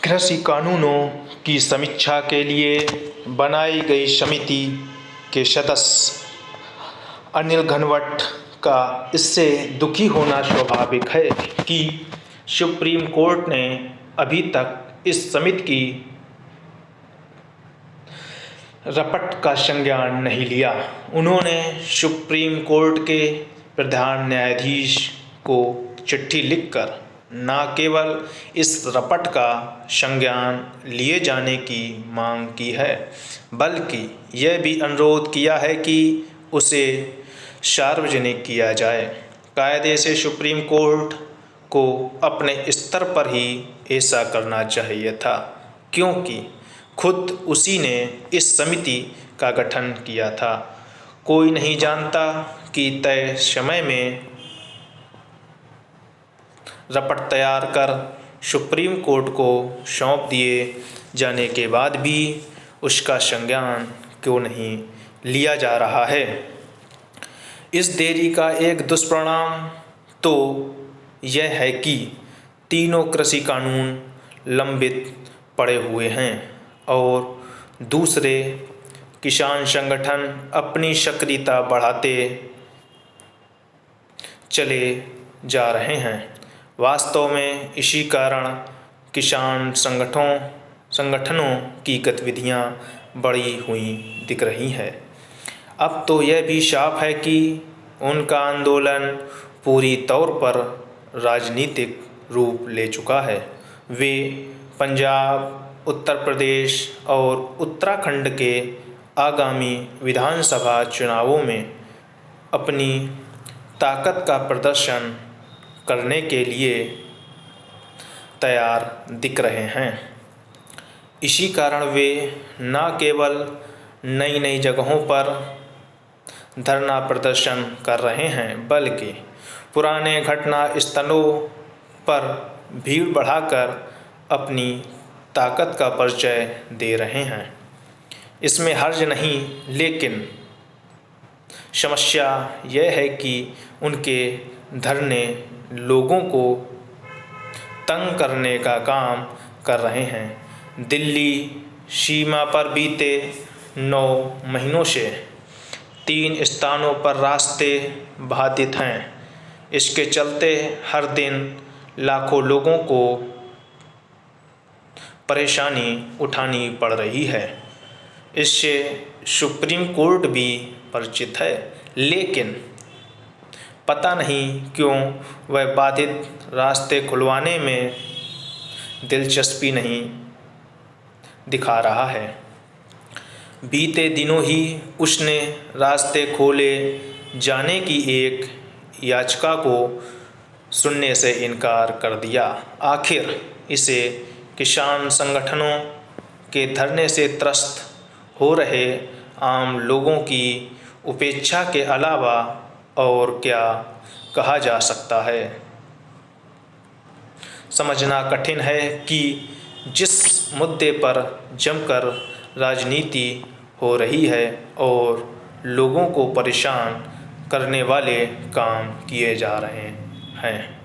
कृषि कानूनों की समीक्षा के लिए बनाई गई समिति के सदस्य अनिल घनवट का इससे दुखी होना स्वाभाविक है कि सुप्रीम कोर्ट ने अभी तक इस समिति की रपट का संज्ञान नहीं लिया। उन्होंने सुप्रीम कोर्ट के प्रधान न्यायाधीश को चिट्ठी लिखकर न केवल इस रपट का संज्ञान लिए जाने की मांग की है, बल्कि यह भी अनुरोध किया है कि उसे सार्वजनिक किया जाए। कायदे से सुप्रीम कोर्ट को अपने स्तर पर ही ऐसा करना चाहिए था, क्योंकि खुद उसी ने इस समिति का गठन किया था। कोई नहीं जानता कि तय समय में रपट तैयार कर सुप्रीम कोर्ट को सौंप दिए जाने के बाद भी उसका संज्ञान क्यों नहीं लिया जा रहा है। इस देरी का एक दुष्परिणाम तो यह है कि तीनों कृषि कानून लंबित पड़े हुए हैं और दूसरे किसान संगठन अपनी सक्रियता बढ़ाते चले जा रहे हैं। वास्तव में इसी कारण किसान संगठनों की गतिविधियां बढ़ी हुई दिख रही हैं। अब तो यह भी साफ है कि उनका आंदोलन पूरी तौर पर राजनीतिक रूप ले चुका है। वे पंजाब, उत्तर प्रदेश और उत्तराखंड के आगामी विधानसभा चुनावों में अपनी ताकत का प्रदर्शन करने के लिए तैयार दिख रहे हैं। इसी कारण वे न केवल नई नई जगहों पर धरना प्रदर्शन कर रहे हैं, बल्कि पुराने घटना स्थलों पर भीड़ बढ़ाकर अपनी ताकत का परिचय दे रहे हैं। इसमें हर्ज नहीं, लेकिन समस्या यह है कि उनके धरने लोगों को तंग करने का काम कर रहे हैं। दिल्ली सीमा पर बीते 9 महीनों से 3 स्थानों पर रास्ते बाधित हैं। इसके चलते हर दिन लाखों लोगों को परेशानी उठानी पड़ रही है। इससे सुप्रीम कोर्ट भी परिचित है, लेकिन पता नहीं क्यों वह बाधित रास्ते खुलवाने में दिलचस्पी नहीं दिखा रहा है। बीते दिनों ही उसने रास्ते खोले जाने की एक याचिका को सुनने से इनकार कर दिया। आखिर इसे किसान संगठनों के धरने से त्रस्त हो रहे आम लोगों की उपेक्षा के अलावा और क्या कहा जा सकता है। समझना कठिन है कि जिस मुद्दे पर जमकर राजनीति हो रही है और लोगों को परेशान करने वाले काम किए जा रहे हैं।